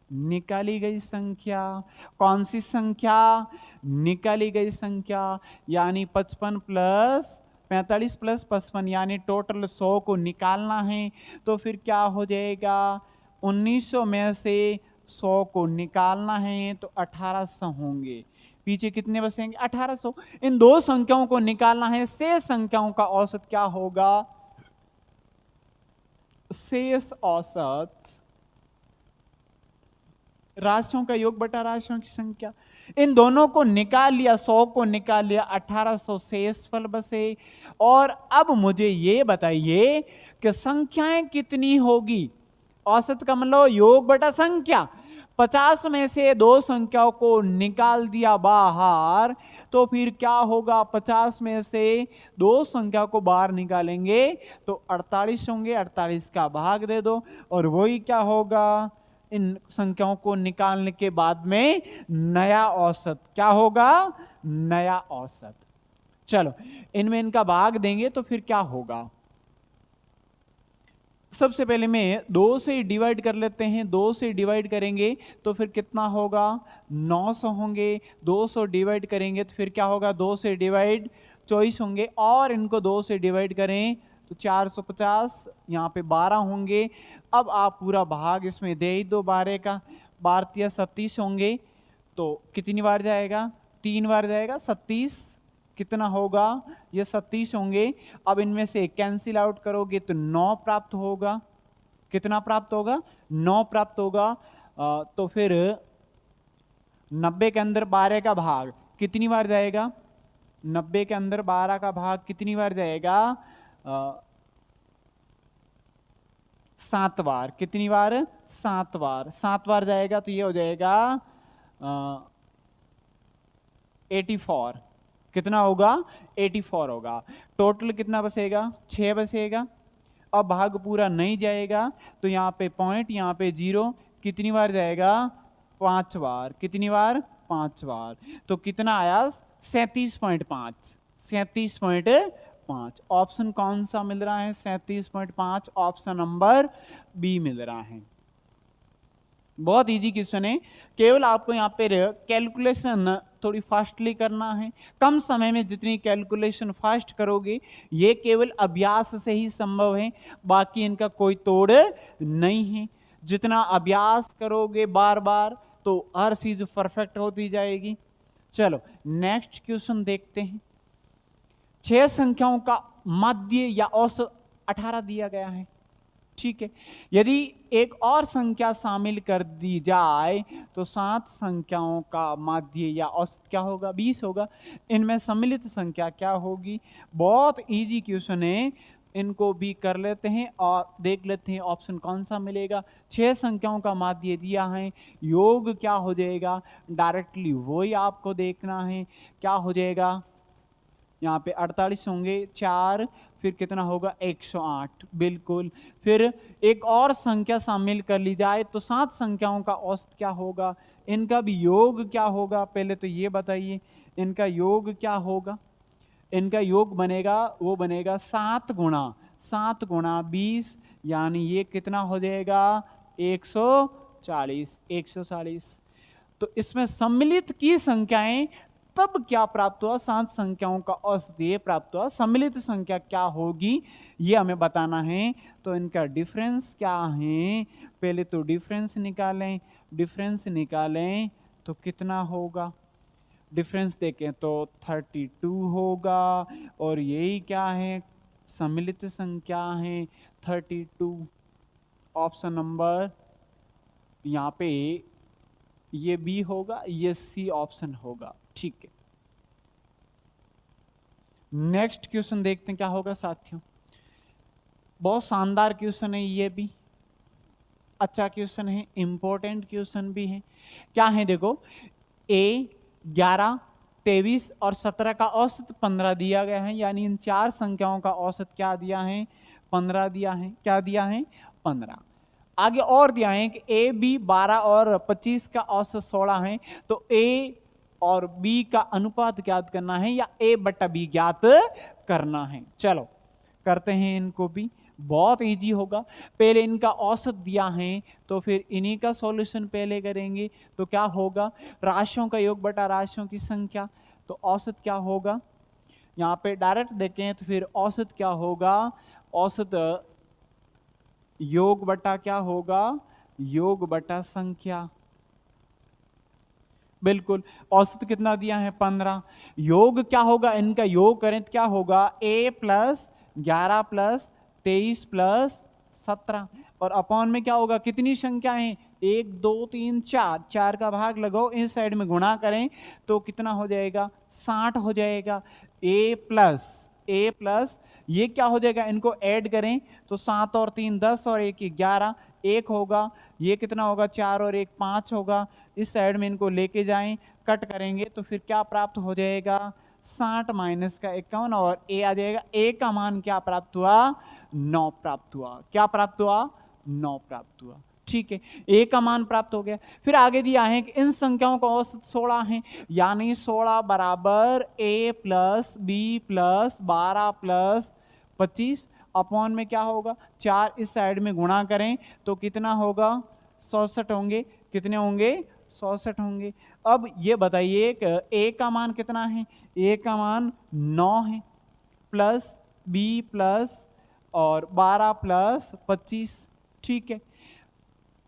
निकाली गई संख्या, कौन सी संख्या, निकाली गई संख्या, यानी 55 प्लस 45 प्लस 55, यानी टोटल 100 को निकालना है। तो फिर क्या हो जाएगा, 1900 में से 100 को निकालना है तो 1800 होंगे, पीछे कितने बचेंगे 1800। इन दो संख्याओं को निकालना है, शेष संख्याओं का औसत क्या होगा, शेष औसत राशियों का योग बटा राशियों की संख्या। इन दोनों को निकाल लिया, 100 को निकाल लिया, 1800 शेष फल बसे। और अब मुझे ये बताइए कि संख्याएं कितनी होगी, औसत का मतलब योग बटा संख्या। 50 में से दो संख्याओं को निकाल दिया बाहर, तो फिर क्या होगा, 50 में से दो संख्या को बाहर निकालेंगे तो 48 होंगे, 48 का भाग दे दो, और वही क्या होगा, इन संख्याओं को निकालने के बाद में नया औसत क्या होगा, नया औसत। चलो इनमें इनका भाग देंगे तो फिर क्या होगा, सबसे पहले में 2 से डिवाइड कर लेते हैं, 2 से डिवाइड करेंगे तो फिर कितना होगा, 900 होंगे। 200 डिवाइड करेंगे तो फिर क्या होगा, 2 से डिवाइड 24 होंगे, और इनको 2 से डिवाइड करें तो 450, यहाँ पे 12 होंगे। अब आप पूरा भाग इसमें दे ही दो, 12 का, 12 37 होंगे, तो कितनी बार जाएगा, 3 बार जाएगा, 37 कितना होगा, ये 37 होंगे। अब इनमें से कैंसिल आउट करोगे तो 9 प्राप्त होगा, कितना प्राप्त होगा, 9 प्राप्त होगा। तो फिर 90 के अंदर 12 का भाग कितनी बार जाएगा, 90 के अंदर 12 का भाग कितनी बार जाएगा, 7 बार, कितनी बार, 7 बार, 7 बार जाएगा, तो ये हो जाएगा 84, कितना होगा, 84 होगा। टोटल कितना बसेगा, 6 बसेगा। अब भाग पूरा नहीं जाएगा तो यहाँ पे पॉइंट, यहाँ पे 0, कितनी बार जाएगा, 5 बार, कितनी बार, 5 बार। तो कितना आया, 37.5, 37.5। ऑप्शन कौन सा मिल रहा है, 37.5, ऑप्शन नंबर बी मिल रहा है। बहुत इजी क्वेश्चन है, केवल आपको यहाँ पे कैलकुलेशन थोड़ी फास्टली करना है। कम समय में जितनी कैलकुलेशन फास्ट करोगे, ये केवल अभ्यास से ही संभव है, बाकी इनका कोई तोड़ नहीं है। जितना अभ्यास करोगे बार बार तो हर चीज परफेक्ट होती जाएगी। चलो नेक्स्ट क्वेश्चन देखते हैं। 6 संख्याओं का माध्य या औसत 18 दिया गया है, ठीक है। यदि एक और संख्या शामिल कर दी जाए तो 7 संख्याओं का माध्य या औसत क्या होगा, 20 होगा। इनमें सम्मिलित संख्या क्या होगी, बहुत इजी क्वेश्चन है, इनको भी कर लेते हैं और देख लेते हैं ऑप्शन कौन सा मिलेगा। 6 संख्याओं का माध्य दिया है, योग क्या हो जाएगा, डायरेक्टली वही आपको देखना है, क्या हो जाएगा, यहाँ पे 48 होंगे, 4 फिर कितना होगा, 108, बिल्कुल। फिर एक और संख्या शामिल कर ली जाए तो 7 संख्याओं का औसत क्या होगा, इनका भी योग क्या होगा, पहले तो ये बताइए इनका योग क्या होगा। इनका योग बनेगा, वो बनेगा 7 गुणा 20, यानी ये कितना हो जाएगा, 140, 140। तो इसमें सम्मिलित की संख्याएं तब क्या प्राप्त हुआ, 7 संख्याओं का औसत ये प्राप्त हुआ, सम्मिलित संख्या क्या होगी ये हमें बताना है। तो इनका डिफरेंस क्या है, पहले तो डिफरेंस निकालें, डिफरेंस निकालें तो कितना होगा, डिफरेंस देखें तो 32 होगा, और यही क्या है, सम्मिलित संख्या है 32। ऑप्शन नंबर यहाँ पे ये बी होगा, ये सी ऑप्शन होगा, ठीक है। नेक्स्ट क्वेश्चन देखते हैं क्या होगा साथियों। बहुत शानदार क्वेश्चन है, ये भी अच्छा क्वेश्चन है, इंपॉर्टेंट क्वेश्चन भी है। क्या है देखो, ए 11, 23 और 17 का औसत 15 दिया गया है, यानी इन चार संख्याओं का औसत क्या दिया है, 15 दिया है। क्या दिया है, 15। आगे और दिया है कि ए बी 12 और 25 का औसत 16 है, तो ए और बी का अनुपात ज्ञात करना है या ए बटा बी ज्ञात करना है। चलो करते हैं इनको भी, बहुत इजी होगा। पहले इनका औसत दिया है तो फिर इन्हीं का सॉल्यूशन पहले करेंगे। तो क्या होगा, राशियों का योग बटा राशियों की संख्या, तो औसत क्या होगा, यहाँ पे डायरेक्ट देखें तो फिर औसत क्या होगा, औसत योग बटा क्या होगा, योग बटा संख्या। बिल्कुल, औसत कितना दिया है, 15। योग क्या होगा, इनका योग करें तो क्या होगा, a प्लस 11 प्लस 23 प्लस 17, और अपॉन में क्या होगा, कितनी संख्या है, 1 2 3 4, 4 का भाग लगाओ, इस साइड में गुणा करें तो कितना हो जाएगा, 60 हो जाएगा। a प्लस ये क्या हो जाएगा, इनको ऐड करें तो 7 और 3 10 और 1 11, 1 होगा, ये कितना होगा, 4 और 1 5 होगा। इस साइड में इनको लेके जाएं, कट करेंगे तो फिर क्या प्राप्त हो जाएगा, 60 माइनस का 51, और ए आ जाएगा। ए का मान क्या प्राप्त हुआ, 9 प्राप्त हुआ। क्या प्राप्त हुआ, 9 प्राप्त हुआ। ठीक है, ए का मान प्राप्त हो गया। फिर आगे दिया है कि इन संख्याओं का औसत 16 है, यानी 16 बराबर A plus B plus 12 plus 25 upon में क्या होगा, 4 इस साइड में गुणा करें तो कितना होगा, 67 होंगे। कितने होंगे, 67 होंगे। अब ये बताइए कि ए का मान कितना है, ए का मान 9 है, प्लस बी प्लस और 12 प्लस 25, ठीक है,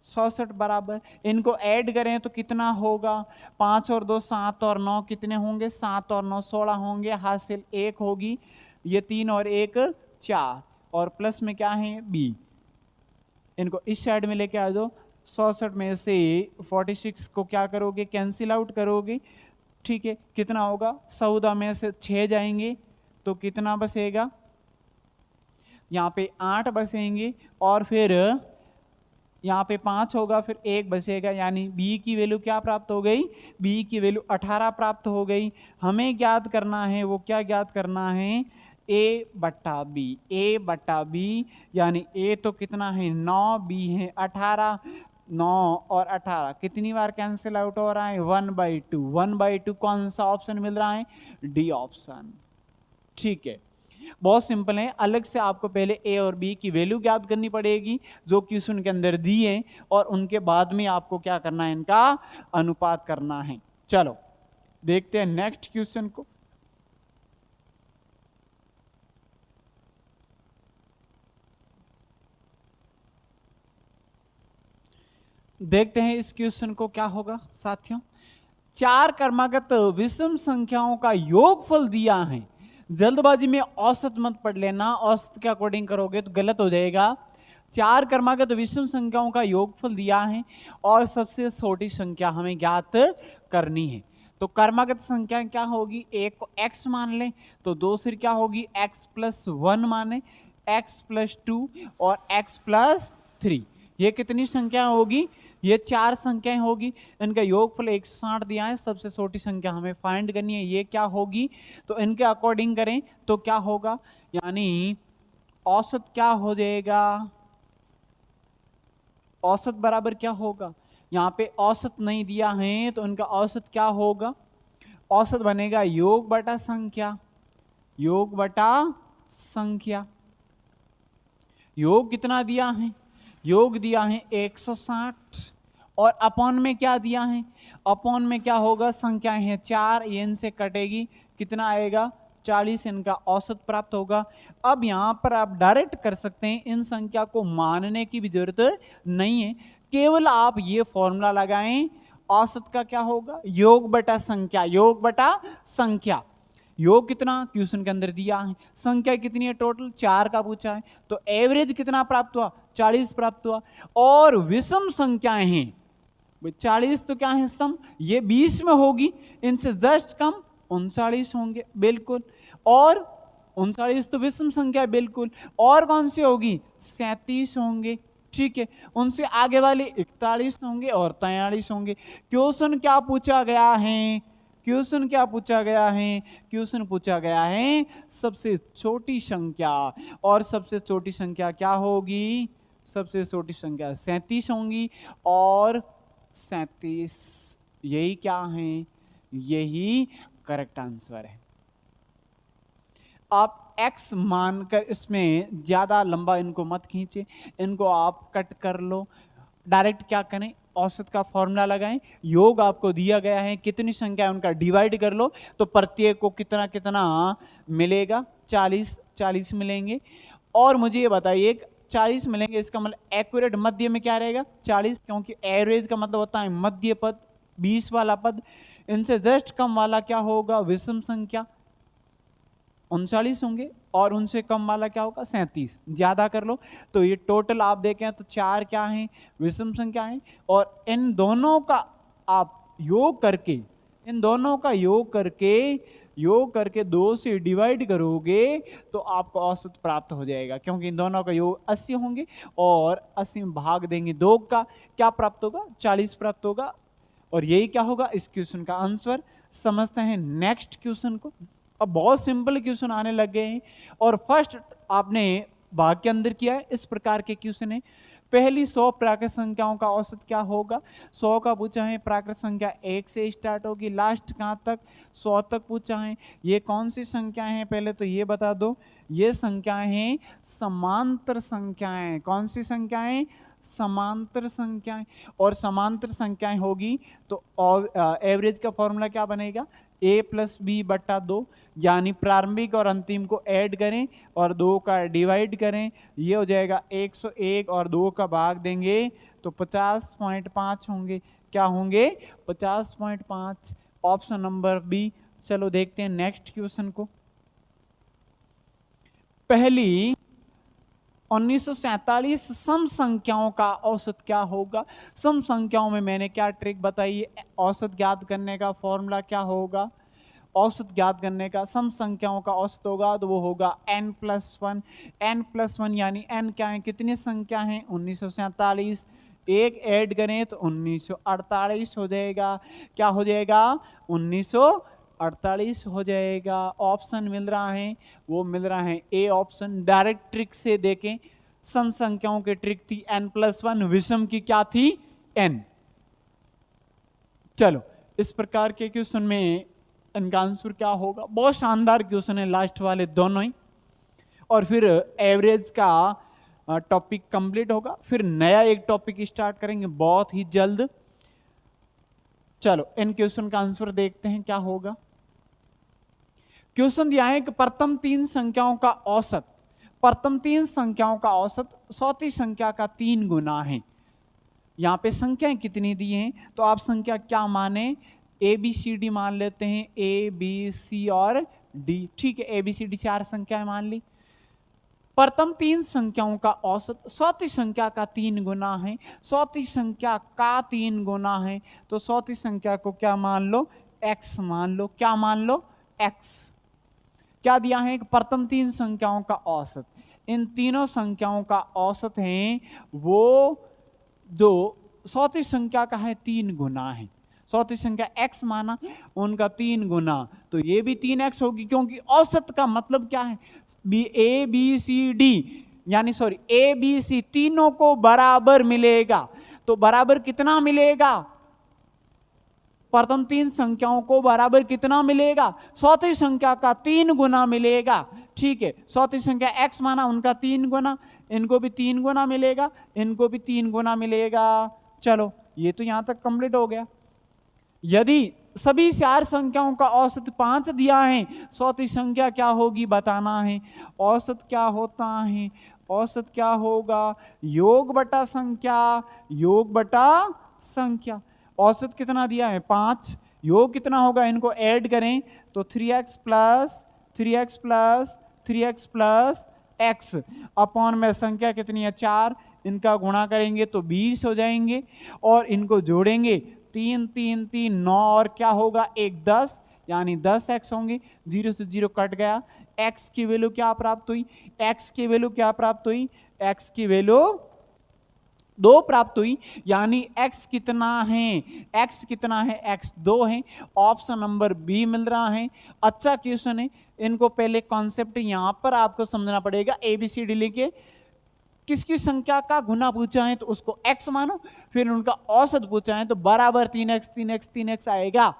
67 बराबर, इनको ऐड करें तो कितना होगा, 5 और 2 7 और 9 कितने होंगे, 7 और 9 16 होंगे, हासिल 1 होगी, ये 3 और 1 4, और प्लस में क्या है, बी। इनको इस साइड में लेके आ दो, 67 में से 46 को क्या करोगे, कैंसिल आउट करोगे, ठीक है, कितना होगा, 14 में से 6 जाएंगे तो कितना बचेगा, यहाँ पे 8 बचेंगे, और फिर यहाँ पे 5 होगा, फिर 1 बचेगा, यानी b की वैल्यू क्या प्राप्त हो गई, b की वैल्यू 18 प्राप्त हो गई। हमें ज्ञात करना है, वो क्या ज्ञात करना है, a बटा b, a बटा b, यानी a तो कितना है 9, b है 18, 9 और 18 कितनी बार कैंसिल आउट हो रहा है, 1/2, 1/2 कौन सा ऑप्शन मिल रहा है, डी ऑप्शन। ठीक है, बहुत सिंपल है। अलग से आपको पहले ए और बी की वैल्यू ज्ञात करनी पड़ेगी जो क्वेश्चन के अंदर दी है, और उनके बाद में आपको क्या करना है, इनका अनुपात करना है। चलो देखते हैं नेक्स्ट क्वेश्चन को। देखते हैं इस क्वेश्चन को क्या होगा साथियों। 4 क्रमागत विषम संख्याओं का योगफल दिया है, जल्दबाजी में औसत मत पढ़ लेना, औसत के अकॉर्डिंग करोगे तो गलत हो जाएगा। 4 क्रमागत विषम संख्याओं का योगफल दिया है और सबसे छोटी संख्या हमें ज्ञात करनी है। तो क्रमागत संख्या क्या होगी, एक को x मान लें तो दूसरी क्या होगी, x+1 माने, x+2 और x+3। ये कितनी संख्या होगी, ये 4 संख्याएं होगी, इनका योगफल 160 दिया है, सबसे छोटी संख्या हमें फाइंड करनी है, ये क्या होगी, तो इनके अकॉर्डिंग करें तो क्या होगा, यानी औसत क्या हो जाएगा, औसत बराबर क्या होगा, यहाँ पे औसत नहीं दिया है तो इनका औसत क्या होगा, औसत बनेगा योग बटा संख्या, योग बटा संख्या। योग कितना दिया है, योग दिया है 160, और अपॉन में क्या दिया है, अपॉन में क्या होगा, संख्याएं हैं 4, ये इनसे कटेगी, कितना आएगा 40, इनका औसत प्राप्त होगा। अब यहां पर आप डायरेक्ट कर सकते हैं, इन संख्या को मानने की भी जरूरत नहीं है, केवल आप ये फॉर्मूला लगाएं, औसत का क्या होगा, योग बटा संख्या, योग बटा संख्या। योग कितना क्वेश्चन के अंदर दिया है, संख्या कितनी है टोटल 4 का पूछा है, तो एवरेज कितना प्राप्त हुआ, 40 प्राप्त हुआ। और विषम संख्याएं हैं, 40 तो क्या है सम, ये 20 में होगी, इनसे जस्ट कम 39 होंगे, बिल्कुल। और 39 तो विषम संख्या है बिल्कुल। और कौन सी होगी? 37 होंगे। ठीक है, उनसे आगे वाले 41 होंगे और 43 होंगे। क्वेश्चन क्या पूछा गया है? क्वेश्चन क्या पूछा गया है? क्वेश्चन पूछा गया है सबसे छोटी संख्या। और सबसे छोटी संख्या क्या होगी? सबसे छोटी संख्या 37 होंगी। और 37 यही क्या है? यही करेक्ट आंसर है। आप x मानकर इसमें ज्यादा लंबा इनको मत खींचे, इनको आप कट कर लो। डायरेक्ट क्या करें? औसत का फॉर्मूला लगाएं। योग आपको दिया गया है, कितनी संख्या है उनका डिवाइड कर लो, तो प्रत्येक को कितना कितना मिलेगा? 40 40 मिलेंगे। और मुझे ये बताइए 40 मिलेंगे, इसका मतलब एक्यूरेट मध्य में क्या रहेगा? 40, क्योंकि एवरेज का मतलब होता है मध्य पद, 20 वाला पद। इनसे जस्ट कम वाला क्या होगा? विषम संख्या 39 होंगे। और उनसे कम वाला क्या होगा? 37। ज्यादा कर लो तो ये टोटल आप देखें तो 4 क्या हैं? विषम संख्या हैं। और इन दोनों का आप योग करके, इन दोनों का योग करके 2 से डिवाइड करोगे तो आपको औसत प्राप्त हो जाएगा, क्योंकि इन दोनों का योग 80 होंगे और 80 में भाग देंगे 2 का, क्या प्राप्त होगा? 40 प्राप्त होगा। और यही क्या होगा इस क्वेश्चन का आंसर। समझते हैं नेक्स्ट क्वेश्चन को। अब बहुत सिंपल क्वेश्चन आने लग गए हैं और फर्स्ट आपने भाग के अंदर किया है। इस प्रकार के क्वेश्चन है। पहली 100 प्राकृत संख्याओं का औसत क्या होगा? 100 का पूछा है। प्राकृत संख्या 1 से स्टार्ट होगी, लास्ट कहाँ तक? 100 तक पूछा है। ये कौन सी संख्याएं हैं पहले तो ये बता दो। ये संख्याएं हैं समांतर संख्याएं। कौन सी संख्याएं? समांतर संख्याएं। और समांतर संख्याएं होगी तो एवरेज का फॉर्मूला क्या बनेगा? a प्लस बी बट्टा 2, यानी प्रारंभिक और अंतिम को ऐड करें और 2 का डिवाइड करें, ये हो जाएगा 101 और 2 का भाग देंगे तो 50.5 होंगे। क्या होंगे? 50.5। Option number B. चलो देखते हैं नेक्स्ट क्वेश्चन को। पहली 1947 सम संख्याओं का औसत क्या होगा? सम संख्याओं में मैंने क्या ट्रिक बताई है? औसत ज्ञात करने का फॉर्मूला क्या होगा? औसत ज्ञात करने का सम संख्याओं का औसत होगा तो वो होगा n+1। n+1 यानी n क्या है? कितनी संख्या है? 1947। एक ऐड करें तो 1948 हो जाएगा। क्या हो जाएगा? 1948 हो जाएगा। ऑप्शन मिल रहा है, वो मिल रहा है ए ऑप्शन। डायरेक्ट ट्रिक से देखें, सम संख्याओं की ट्रिक थी n+1, विषम की क्या थी? n। चलो इस प्रकार के क्वेश्चन में इनका आंसर क्या होगा? बहुत शानदार क्वेश्चन है लास्ट वाले दोनों ही। और फिर एवरेज का टॉपिक कंप्लीट होगा, फिर नया एक टॉपिक स्टार्ट करेंगे बहुत ही जल्द। चलो इन क्वेश्चन का आंसर देखते हैं क्या होगा। क्वेश्चन दिया है कि प्रथम 3 संख्याओं का औसत, प्रथम 3 संख्याओं का औसत चौथी संख्या का 3 गुना है। यहां पे संख्याएं कितनी दी हैं तो आप संख्या क्या माने? ए बी सी डी मान लेते हैं, ए बी सी और डी। ठीक है, ए बी सी डी 4 संख्याएं मान ली। प्रथम 3 संख्याओं का औसत चौथी संख्या का 3 गुना है। चौथी संख्या का 3 गुना है तो चौथी संख्या को क्या मान लो? x मान लो। क्या मान लो? x। क्या दिया है? प्रथम 3 संख्याओं का औसत। इन तीनों संख्याओं का औसत है वो जो चौथी संख्या का है 3 गुना है। चौथी संख्या x माना, उनका 3 गुना, तो ये भी 3x होगी, क्योंकि औसत का मतलब क्या है? ए बी सी डी यानी सॉरी ए बी सी तीनों को बराबर मिलेगा। तो बराबर कितना मिलेगा? प्रथम 3 संख्याओं को बराबर कितना मिलेगा? चौथी संख्या का 3 गुना मिलेगा। ठीक है, चौथी संख्या x माना, उनका 3 गुना, इनको भी 3 गुना मिलेगा, इनको भी 3 गुना मिलेगा। चलो ये तो यहां तक कंप्लीट हो गया। यदि सभी 4 संख्याओं का औसत 5 दिया है, चौथी संख्या क्या होगी बताना है। औसत क्या होता है? औसत क्या होगा? योग बटा संख्या, योग बटा संख्या। औसत कितना दिया है? 5। योग कितना होगा? इनको ऐड करें तो 3x plus 3x plus 3x plus x upon में संख्या कितनी है? 4। इनका गुणा करेंगे तो 20 हो जाएंगे और इनको जोड़ेंगे 3 3 3 9 और क्या होगा? 1 10। यानी 10x होंगे, 0 से 0 कट गया, x की वैल्यू क्या प्राप्त हुई, x की वैल्यू क्या प्राप्त हुई, x की वैल्यू 2 प्राप्त हुई, यानी x कितना है, x कितना है, x 2 है, ऑप्शन नंबर बी मिल रहा है। अच्छा क्वेश्चन है, इनको पहले कॉन्सेप्ट यहां पर आपको समझना पड़ेगा। ABCD लिखे, किसकी संख्या का गुना पूछा है तो उसको x मानो, फिर उनका औसत पूछा है तो बराबर 3x 3x 3x आएगा।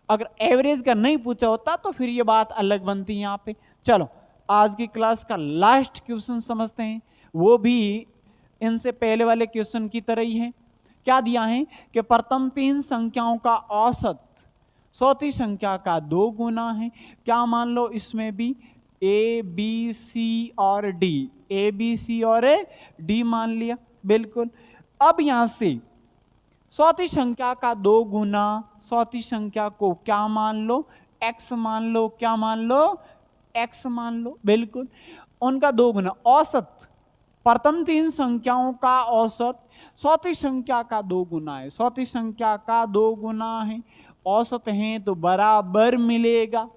अगर एवरेज का नहीं पूछा होता तो फिर ये बात अलग बनती है यहां पे। चलो आज की क्लास का लास्ट क्वेश्चन समझते हैं, वो भी इनसे पहले वाले क्वेश्चन की तरह ही है। क्या दिया है कि प्रथम 3 संख्याओं का औसत चौथी संख्या का 2 गुना है। क्या मान लो इसमें भी A B C और D, A B C और D मान लिया, बिल्कुल। अब यहां से चौथी संख्या का 2 गुना, चौथी संख्या को क्या मान लो, x मान लो, क्या मान लो, x मान लो, बिल्कुल। उनका 2 गुना, औसत प्रथम 3 संख्याओं का औसत चौथी संख्या का 2 गुना है, चौथी संख्या का 2 गुना है, औसत है तो बराबर मिलेगा,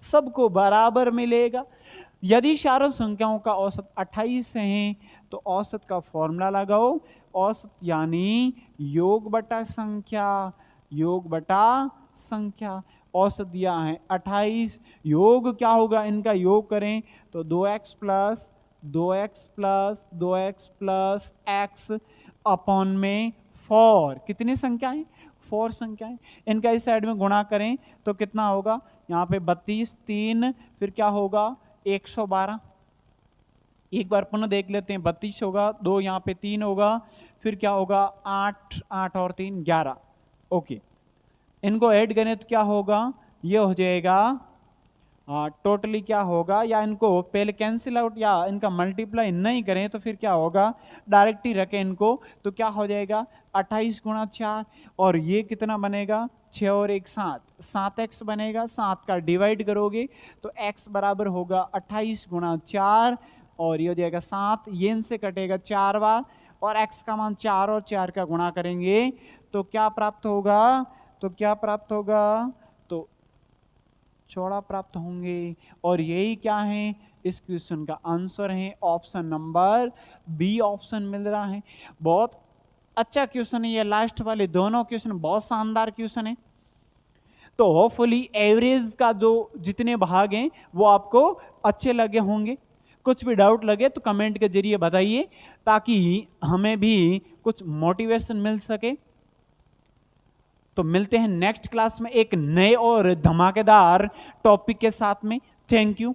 सबको बराबर मिलेगा। यदि चारों संख्याओं का औसत 28 है तो औसत का फॉर्मूला लगाओ, औसत यानी योग बटा संख्या, योग बटा संख्या। औसत दिया है 28, योग क्या होगा, इनका योग करें तो 2x plus 2x plus 2x plus x upon में 4, कितनी संख्याएं, 4 संख्याएं। इनका इस साइड में गुणा करें तो कितना होगा, यहाँ पे 32, 3 फिर क्या होगा 112। एक बार पुनः देख लेते हैं, 32 होगा, 2 यहाँ पे 3 होगा, फिर क्या होगा 8, 8 और 3 11। ओके, इनको ऐड करें तो क्या होगा, ये हो जाएगा टोटली क्या होगा, या इनको पहले कैंसिल आउट या इनका मल्टीप्लाई नहीं करें तो फिर क्या होगा, डायरेक्ट ही रखें इनको तो क्या हो जाएगा 28 गुणा 4, और ये कितना बनेगा 6 और 1 7, 7x बनेगा, 7 का डिवाइड करोगे तो x बराबर होगा 28 गुणा 4, और ये हो जाएगा 7, ये इनसे कटेगा 4 बार, और x का मान 4 और 4 का गुणा करेंगे तो क्या प्राप्त होगा, तो क्या प्राप्त होगा, तो चौड़ा प्राप्त होंगे। और यही क्या है, इस क्वेश्चन का आंसर है ऑप्शन नंबर बी, ऑप्शन मिल रहा है। बहुत अच्छा क्वेश्चन है ये, लास्ट वाले दोनों क्वेश्चन बहुत शानदार क्वेश्चन है। तो होपफुली एवरेज का जो जितने भाग हैं वो आपको अच्छे लगे होंगे। कुछ भी डाउट लगे तो कमेंट के जरिए बताइए, ताकि हमें भी कुछ मोटिवेशन मिल सके। तो मिलते हैं नेक्स्ट क्लास में एक नए और धमाकेदार टॉपिक के साथ में। Thank you.